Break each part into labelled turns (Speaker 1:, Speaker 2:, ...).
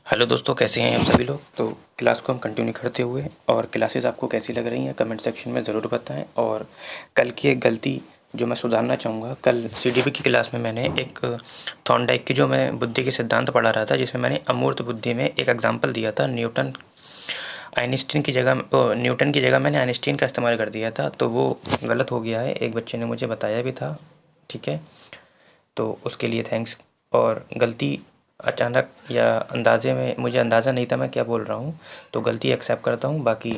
Speaker 1: Hello दोस्तों, कैसे हैं आप सभी लोग। तो क्लास को हम कंटिन्यू करते हुए, और क्लासेस आपको कैसी लग रही हैं कमेंट सेक्शन में ज़रूर बताएं। और कल की एक गलती जो मैं सुधारना चाहूँगा, कल सीडीपी की क्लास में मैंने एक थॉर्नडाइक की जो मैं बुद्धि के सिद्धांत पढ़ा रहा था, जिसमें मैंने अमूर्त बुद्धि में एक एग्जाम्पल दिया था। न्यूटन की जगह मैंने आइंस्टीन का इस्तेमाल कर दिया था, तो वो गलत हो गया है। एक बच्चे ने मुझे बताया भी था, ठीक है, तो उसके लिए थैंक्स। और गलती अचानक या अंदाज़े में, मुझे अंदाज़ा नहीं था मैं क्या बोल रहा हूँ, तो गलती एक्सेप्ट करता हूँ। बाकी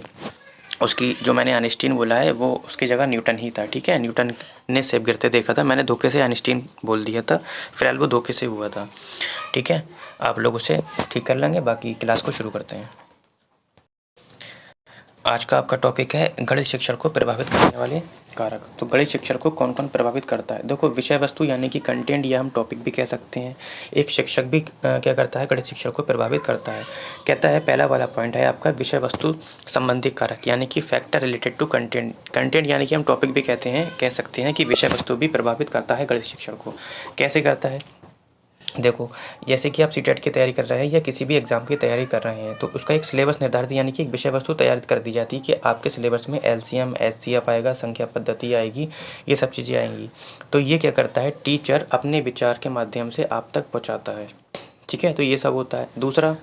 Speaker 1: उसकी जो मैंने आइंस्टीन बोला है वो उसकी जगह न्यूटन ही था, ठीक है। न्यूटन ने सेब गिरते देखा था, मैंने धोखे से आइंस्टीन बोल दिया था, फिलहाल वो धोखे से हुआ था, ठीक है। आप लोग उसे ठीक कर लेंगे। बाकी क्लास को शुरू करते हैं। आज का आपका टॉपिक है गणित शिक्षण को प्रभावित करने वाले कारक। तो गणित शिक्षण को कौन कौन प्रभावित करता है। देखो, विषय वस्तु यानी कि कंटेंट, या हम टॉपिक भी कह सकते हैं। एक शिक्षक भी क्या करता है, गणित शिक्षण को प्रभावित करता है। कहता है, पहला वाला पॉइंट है आपका विषय वस्तु संबंधी कारक, यानी कि factor related to content. Content यानी कि हम टॉपिक भी कहते हैं, कह सकते हैं कि विषय वस्तु भी प्रभावित करता है गणित शिक्षण को। कैसे करता है, देखो, जैसे कि आप सीटेट की तैयारी कर रहे हैं या किसी भी एग्ज़ाम की तैयारी कर रहे हैं, तो उसका एक सिलेबस निर्धारित, यानी कि एक विषय वस्तु तैयार कर दी जाती है कि आपके सिलेबस में एलसीएम, एचसीएफ आएगा, संख्या पद्धति आएगी, ये सब चीज़ें आएंगी। तो ये क्या करता है, टीचर अपने विचार के माध्यम से आप तक पहुँचाता है, ठीक है। तो ये सब होता है। दूसरा,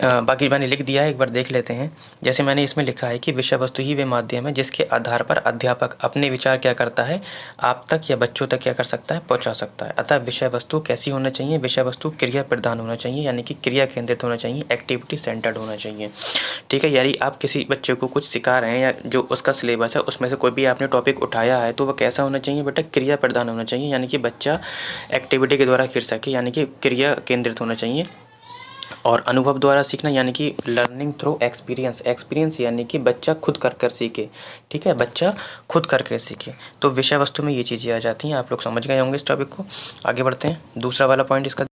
Speaker 1: बाकी मैंने लिख दिया है, एक बार देख लेते हैं। जैसे मैंने इसमें लिखा है कि विषय वस्तु ही वे माध्यम है जिसके आधार पर अध्यापक अपने विचार क्या करता है, आप तक या बच्चों तक क्या कर सकता है, पहुंचा सकता है। अतः विषय वस्तु कैसी होना चाहिए, विषय वस्तु क्रिया प्रधान होना चाहिए, यानी कि क्रिया केंद्रित होना चाहिए, एक्टिविटी सेंटर्ड होना चाहिए, ठीक है। यानी आप किसी बच्चे को कुछ सिखा रहे हैं या जो उसका सिलेबस है उसमें से कोई भी आपने टॉपिक उठाया है, तो वह कैसा होना चाहिए बेटा, क्रिया प्रधान होना चाहिए, यानी कि बच्चा एक्टिविटी के द्वारा सीख सके, यानी कि क्रिया केंद्रित होना चाहिए। और अनुभव द्वारा सीखना, यानी कि लर्निंग थ्रू एक्सपीरियंस। एक्सपीरियंस यानी कि बच्चा खुद कर सीखे, ठीक है, बच्चा खुद करके सीखे। तो विषय वस्तु में ये चीज़ें आ जाती हैं। आप लोग समझ गए होंगे इस टॉपिक को। आगे बढ़ते हैं। दूसरा वाला पॉइंट इसका,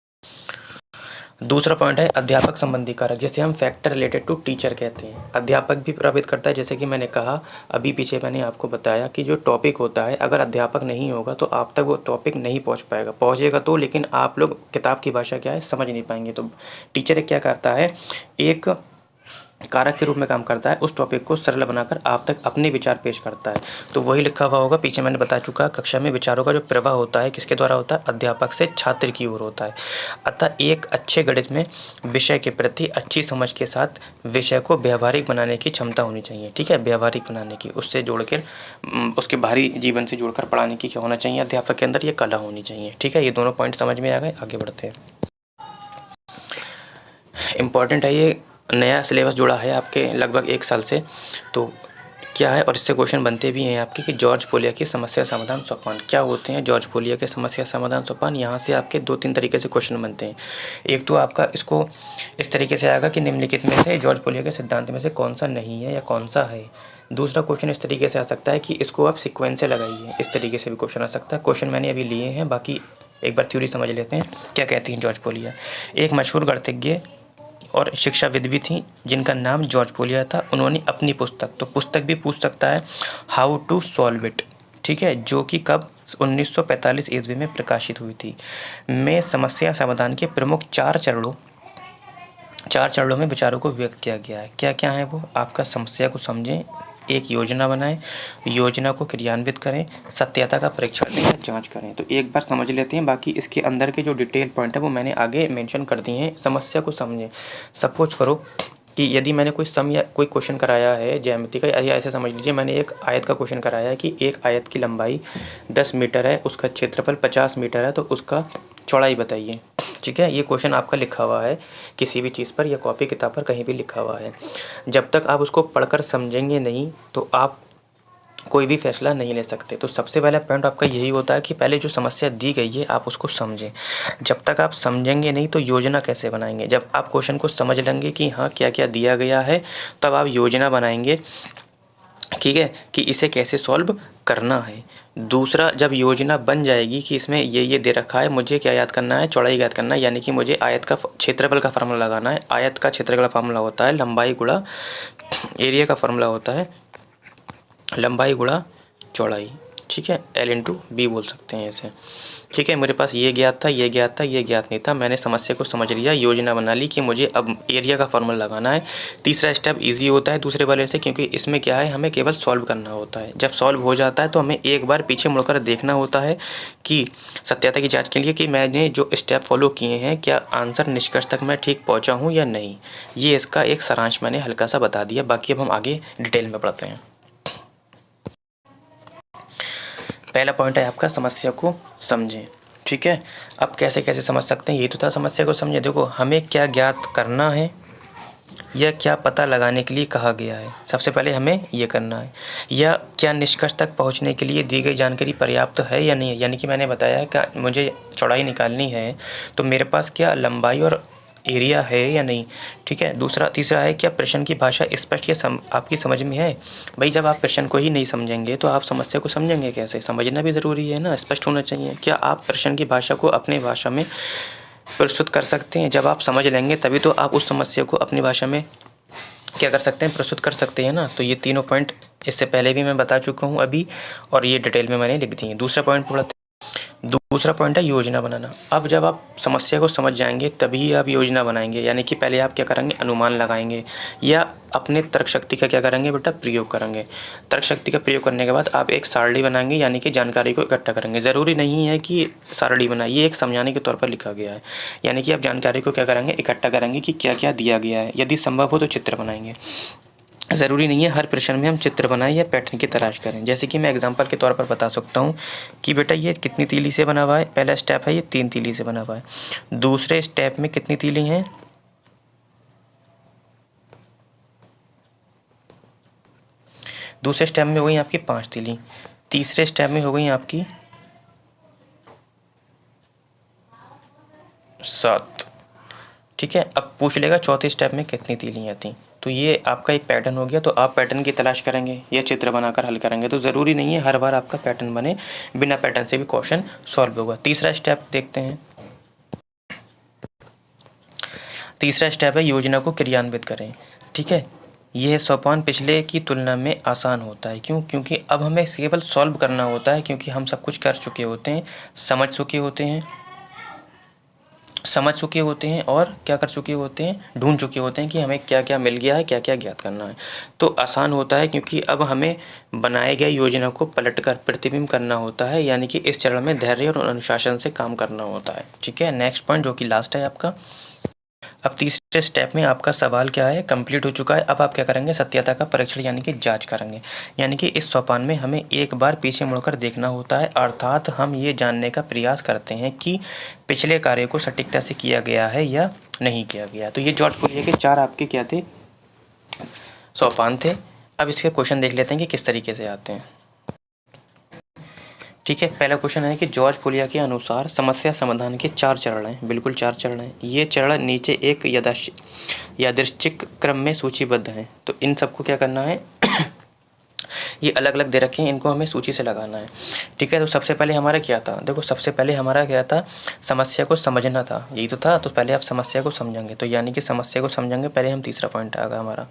Speaker 1: दूसरा पॉइंट है अध्यापक संबंधी कारक, जिसे हम फैक्टर रिलेटेड टू टीचर कहते हैं। अध्यापक भी प्रभावित करता है। जैसे कि मैंने कहा अभी पीछे, मैंने आपको बताया कि जो टॉपिक होता है, अगर अध्यापक नहीं होगा तो आप तक वो टॉपिक नहीं पहुंच पाएगा, पहुंचेगा तो, लेकिन आप लोग किताब की भाषा क्या है समझ नहीं पाएंगे। तो टीचर क्या करता है, एक कारक के रूप में काम करता है, उस टॉपिक को सरल बनाकर आप तक अपने विचार पेश करता है। तो वही लिखा हुआ होगा, पीछे मैंने बता चुका, कक्षा में विचारों का जो प्रवाह होता है किसके द्वारा होता है, अध्यापक से छात्र की ओर होता है। अतः एक अच्छे गणित में विषय के प्रति अच्छी समझ के साथ विषय को व्यावहारिक बनाने की क्षमता होनी चाहिए, ठीक है, व्यावहारिक बनाने की, उससे जोड़कर उसके बाहरी जीवन से जोड़कर पढ़ाने की क्या होना चाहिए, अध्यापक के अंदर ये कला होनी चाहिए, ठीक है। ये दोनों पॉइंट समझ में आ गए। आगे बढ़ते हैं। इम्पॉर्टेंट है, ये नया सिलेबस जुड़ा है आपके लगभग 1 साल से। तो क्या है, और इससे क्वेश्चन बनते भी हैं आपके, कि जॉर्ज पोलिया की समस्या समाधान सोपान क्या होते हैं। जॉर्ज पोलिया के समस्या समाधान सोपान, यहाँ से आपके 2-3 तरीके से क्वेश्चन बनते हैं। एक तो आपका इसको इस तरीके से आएगा कि निम्नलिखित में से जॉर्ज पोलिया के सिद्धांत में से कौन सा नहीं है या कौन सा है। दूसरा क्वेश्चन इस तरीके से आ सकता है कि इसको आप सीक्वेंस से लगाइए, इस तरीके से भी क्वेश्चन आ सकता है। क्वेश्चन मैंने अभी लिए हैं, बाकी एक बार थ्योरी समझ लेते हैं क्या कहती हैं जॉर्ज पोलिया। एक मशहूर गणितज्ञ और शिक्षाविद भी थी जिनका नाम जॉर्ज पोलिया था। उन्होंने अपनी पुस्तक, तो पुस्तक भी पूछ सकता है, हाउ टू सॉल्व इट, ठीक है, जो कि कब 1945 ईस्वी में प्रकाशित हुई थी, में समस्या समाधान के प्रमुख 4 चरणों में विचारों को व्यक्त किया गया है। क्या क्या है वो, आपका समस्या को समझें, एक योजना बनाएं, योजना को क्रियान्वित करें, सत्यता का परीक्षण दें या जांच करें। तो एक बार समझ लेते हैं, बाकी इसके अंदर के जो डिटेल पॉइंट है वो मैंने आगे मेंशन कर दिए हैं। समस्या को समझें, सपोज करो कि यदि मैंने कोई सम या कोई क्वेश्चन कराया है ज्यामिति का, या ऐसे समझ लीजिए मैंने एक आयत का क्वेश्चन कराया है कि एक आयत की लंबाई 10 मीटर है, उसका क्षेत्रफल 50 मीटर है, तो उसका चौड़ाई बताइए, ठीक है। ये क्वेश्चन आपका लिखा हुआ है किसी भी चीज़ पर, या कॉपी किताब पर कहीं भी लिखा हुआ है। जब तक आप उसको पढ़कर समझेंगे नहीं तो आप कोई भी फैसला नहीं ले सकते। तो सबसे पहला पॉइंट आपका यही होता है कि पहले जो समस्या दी गई है आप उसको समझें। जब तक आप समझेंगे नहीं तो योजना कैसे बनाएंगे। जब आप क्वेश्चन को समझ लेंगे कि हाँ क्या क्या दिया गया है, तब आप योजना बनाएंगे, ठीक है, कि इसे कैसे सॉल्व करना है। दूसरा, जब योजना बन जाएगी कि इसमें ये दे रखा है, मुझे क्या याद करना है, चौड़ाई याद करना है, यानी कि मुझे आयत का क्षेत्रफल का फार्मूला लगाना है। आयत का क्षेत्रफल का फार्मूला होता है लंबाई गुणा एरिया का फार्मूला होता है लंबाई गुणा चौड़ाई, ठीक है, L इंटू बी बोल सकते हैं इसे। ठीक है, मेरे पास ये ज्ञात था, ये ज्ञात था, ये ज्ञात नहीं था, मैंने समस्या को समझ लिया, योजना बना ली कि मुझे अब एरिया का फॉर्मूला लगाना है। तीसरा स्टेप इजी होता है दूसरे वाले से, क्योंकि इसमें क्या है, हमें केवल सॉल्व करना होता है। जब सॉल्व हो जाता है तो हमें एक बार पीछे मुड़कर देखना होता है कि सत्यता की जाँच के लिए कि मैंने जो स्टेप फॉलो किए हैं क्या आंसर निष्कर्ष तक मैं ठीक पहुँचा हूँ या नहीं। ये इसका एक सारांश मैंने हल्का सा बता दिया, बाकी अब हम आगे डिटेल में पढ़ते हैं। पहला पॉइंट है आपका समस्या को समझें। ठीक है, अब कैसे कैसे समझ सकते हैं, ये तो था समस्या को समझें। देखो, हमें क्या ज्ञात करना है या क्या पता लगाने के लिए कहा गया है, सबसे पहले हमें ये करना है। या क्या निष्कर्ष तक पहुंचने के लिए दी गई जानकारी पर्याप्त है या नहीं है। यानी कि मैंने बताया कि मुझे चौड़ाई निकालनी है तो मेरे पास क्या लंबाई और एरिया है या नहीं। ठीक है, तीसरा है क्या प्रश्न की भाषा स्पष्ट या आपकी समझ में है। भाई जब आप प्रश्न को ही नहीं समझेंगे तो आप समस्या को समझेंगे कैसे। समझना भी ज़रूरी है ना, स्पष्ट होना चाहिए। क्या आप प्रश्न की भाषा को अपनी भाषा में प्रस्तुत कर सकते हैं। जब आप समझ लेंगे तभी तो आप उस समस्या को अपनी भाषा में क्या कर सकते हैं, प्रस्तुत कर सकते हैं ना। तो ये तीनों पॉइंट इससे पहले भी मैं बता चुका हूँ अभी, और ये डिटेल में मैंने लिख दी है। दूसरा पॉइंट है योजना बनाना। अब जब आप समस्या को समझ जाएंगे तभी आप योजना बनाएंगे। यानी कि पहले आप क्या करेंगे, अनुमान लगाएंगे या अपने तर्क शक्ति का क्या करेंगे बेटा, प्रयोग करेंगे। तर्क शक्ति का प्रयोग करने के बाद आप एक सारणी बनाएंगे, यानी कि जानकारी को इकट्ठा करेंगे। ज़रूरी नहीं है कि सारणी बनाए, ये एक समझाने के तौर पर लिखा गया है। यानी कि आप जानकारी को क्या करेंगे, इकट्ठा करेंगे कि क्या क्या दिया गया है। यदि संभव हो तो चित्र बनाएंगे। ज़रूरी नहीं है हर प्रश्न में हम चित्र बनाएं या पैटर्न की तलाश करें। जैसे कि मैं एग्जांपल के तौर पर बता सकता हूँ कि बेटा ये कितनी तीली से बना हुआ है। पहला स्टेप है ये 3 तीली से बना हुआ है। दूसरे स्टेप में कितनी तीली हैं, दूसरे स्टेप में हो गई आपकी 5 तीली। तीसरे स्टेप में हो गई आपकी 7। ठीक है, अब पूछ लेगा चौथे स्टेप में कितनी तीली आती। तो ये आपका एक पैटर्न हो गया। तो आप पैटर्न की तलाश करेंगे या चित्र बनाकर हल करेंगे। तो ज़रूरी नहीं है हर बार आपका पैटर्न बने, बिना पैटर्न से भी क्वेश्चन सॉल्व होगा। तीसरा स्टेप देखते हैं। तीसरा स्टेप है योजना को क्रियान्वित करें। ठीक है, यह सोपान पिछले की तुलना में आसान होता है। क्यों? क्योंकि अब हमें केवल सॉल्व करना होता है, क्योंकि हम सब कुछ कर चुके होते हैं, समझ चुके होते हैं और क्या कर चुके होते हैं, ढूंढ चुके होते हैं कि हमें क्या क्या मिल गया है, क्या क्या ज्ञात करना है। तो आसान होता है क्योंकि अब हमें बनाए गए योजना को पलटकर प्रतिबिंब करना होता है। यानी कि इस चरण में धैर्य और अनुशासन से काम करना होता है। ठीक है, नेक्स्ट पॉइंट जो कि लास्ट है आपका। अब तीसरे स्टेप में आपका सवाल क्या है, कंप्लीट हो चुका है। अब आप क्या करेंगे, सत्यता का परीक्षण यानी कि जांच करेंगे। यानी कि इस सोपान में हमें एक बार पीछे मुड़कर देखना होता है, अर्थात हम ये जानने का प्रयास करते हैं कि पिछले कार्य को सटीकता से किया गया है या नहीं किया गया। तो ये जॉर्ज पुलिया के 4 आपके क्या थे, सोपान थे। अब इसके क्वेश्चन देख लेते हैं कि किस तरीके से आते हैं। ठीक है, पहला क्वेश्चन है कि जॉर्ज पुलिया के अनुसार समस्या समाधान के 4 चरण हैं। बिल्कुल 4 चरण हैं। ये चरण नीचे एक यादृच्छिक क्रम में सूचीबद्ध हैं। तो इन सबको क्या करना है ये अलग अलग दे रखे हैं, इनको हमें सूची से लगाना है। ठीक है, तो सबसे पहले हमारा क्या था, देखो सबसे पहले हमारा क्या था, समस्या को समझना था, यही तो था। तो पहले आप समस्या को समझेंगे, तो यानी कि समस्या को समझेंगे पहले हम, तीसरा पॉइंट आएगा हमारा।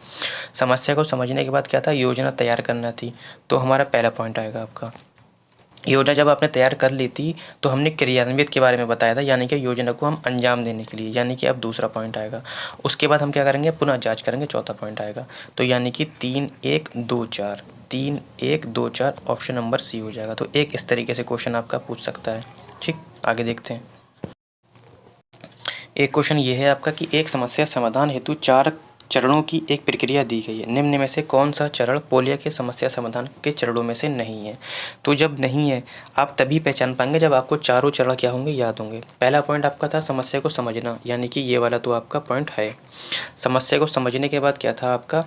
Speaker 1: समस्या को समझने के बाद क्या था, योजना तैयार करना थी। तो हमारा पहला पॉइंट आएगा आपका। योजना जब आपने तैयार कर ली थी तो हमने क्रियान्वित के बारे में बताया था, यानी कि योजना को हम अंजाम देने के लिए, यानी कि अब दूसरा पॉइंट आएगा। उसके बाद हम क्या करेंगे, पुनः जांच करेंगे, चौथा पॉइंट आएगा। तो यानी कि 3 1 2 4 3 1 2 4 ऑप्शन नंबर सी हो जाएगा। तो एक इस तरीके से क्वेश्चन आपका पूछ सकता है। ठीक, आगे देखते हैं। एक क्वेश्चन ये है आपका कि एक समस्या समाधान हेतु 4 चरणों की एक प्रक्रिया दी गई है। निम्न में से कौन सा चरण पोलिया के समस्या समाधान के चरणों में से नहीं है। तो जब नहीं है आप तभी पहचान पाएंगे जब आपको चारों चरण क्या होंगे, याद होंगे। पहला पॉइंट आपका था समस्या को समझना, यानी कि ये वाला तो आपका पॉइंट है। समस्या को समझने के बाद क्या था आपका,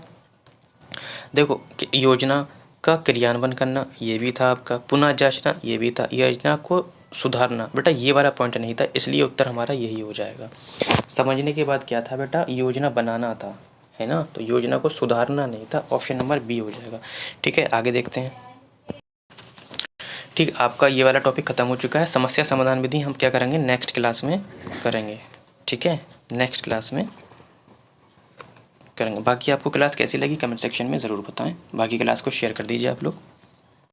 Speaker 1: देखो योजना का क्रियान्वयन करना, ये भी था आपका। पुनः जांचना, ये भी था। योजना को सुधारना, बेटा ये वाला पॉइंट नहीं था, इसलिए उत्तर हमारा यही हो जाएगा। समझने के बाद क्या था बेटा, योजना बनाना था, है ना। तो योजना को सुधारना नहीं था, ऑप्शन नंबर बी हो जाएगा। ठीक है, आगे देखते हैं। ठीक, आपका ये वाला टॉपिक खत्म हो चुका है। समस्या समाधान विधि हम क्या करेंगे, नेक्स्ट क्लास में करेंगे। ठीक है, नेक्स्ट क्लास में करेंगे। बाकी आपको क्लास कैसी लगी कमेंट सेक्शन में ज़रूर बताएं। बाकी क्लास को शेयर कर दीजिए आप लोग।